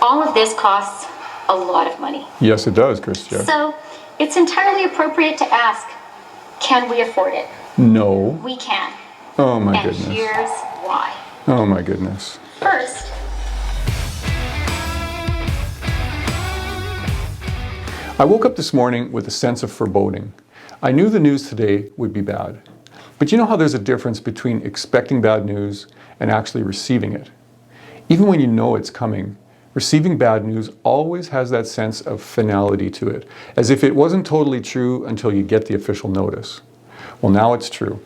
All of this costs a lot of money. Yes, it does, Christia. So it's entirely appropriate to ask, can we afford it? No. We can. Oh my And goodness. here's why. Oh my goodness. First, I woke up this morning with a sense of foreboding. I knew the news today would be bad. But you know how there's a difference between expecting bad news and actually receiving it? Even when you know it's coming, receiving bad news always has that sense of finality to it, as if it wasn't totally true until you get the official notice. Well, now it's true.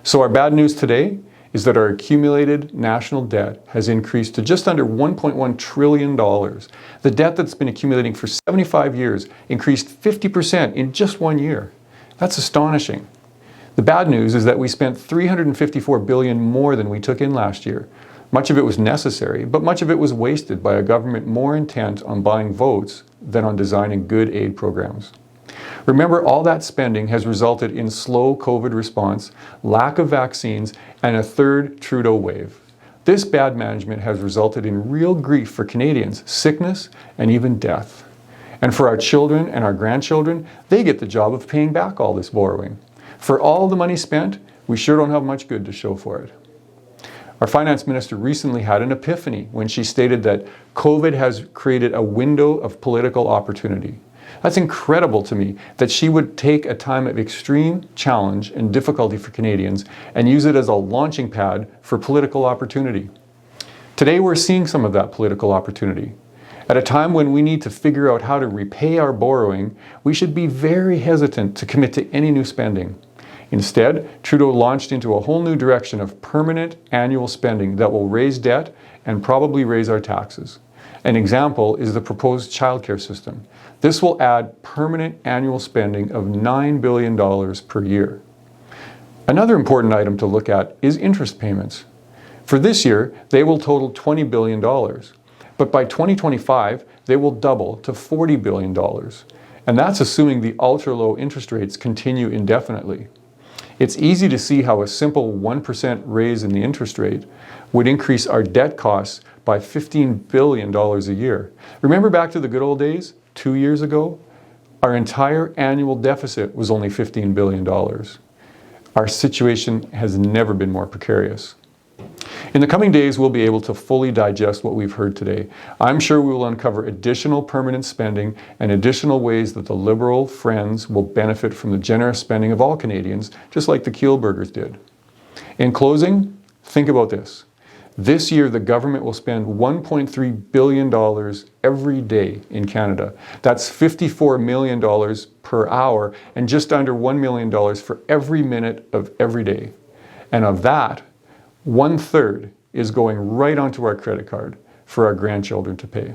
So our bad news today is that our accumulated national debt has increased to just under $1.1 trillion. The debt that's been accumulating for 75 years increased 50% in just 1 year. That's astonishing. The bad news is that we spent $354 billion more than we took in last year. Much of it was necessary, but much of it was wasted by a government more intent on buying votes than on designing good aid programs. Remember, all that spending has resulted in slow COVID response, lack of vaccines, and a third Trudeau wave. This bad management has resulted in real grief for Canadians, sickness, and even death. And for our children and our grandchildren, they get the job of paying back all this borrowing. For all the money spent, we sure don't have much good to show for it. Our finance minister recently had an epiphany when she stated that COVID has created a window of political opportunity. That's incredible to me that she would take a time of extreme challenge and difficulty for Canadians and use it as a launching pad for political opportunity. Today we're seeing some of that political opportunity. At a time when we need to figure out how to repay our borrowing, we should be very hesitant to commit to any new spending. Instead, Trudeau launched into a whole new direction of permanent annual spending that will raise debt and probably raise our taxes. An example is the proposed childcare system. This will add permanent annual spending of $9 billion per year. Another important item to look at is interest payments. For this year, they will total $20 billion. But by 2025, they will double to $40 billion. And that's assuming the ultra-low interest rates continue indefinitely. It's easy to see how a simple 1% raise in the interest rate would increase our debt costs by $15 billion a year. Remember back to the good old days, 2 years ago? Our entire annual deficit was only $15 billion. Our situation has never been more precarious. In the coming days, we'll be able to fully digest what we've heard today. I'm sure we will uncover additional permanent spending and additional ways that the Liberal Friends will benefit from the generous spending of all Canadians, just like the Kielburgers did. In closing, think about this. This year, the government will spend $1.3 billion every day in Canada. That's $54 million per hour and just under $1 million for every minute of every day. And of that, 1/3 is going right onto our credit card for our grandchildren to pay.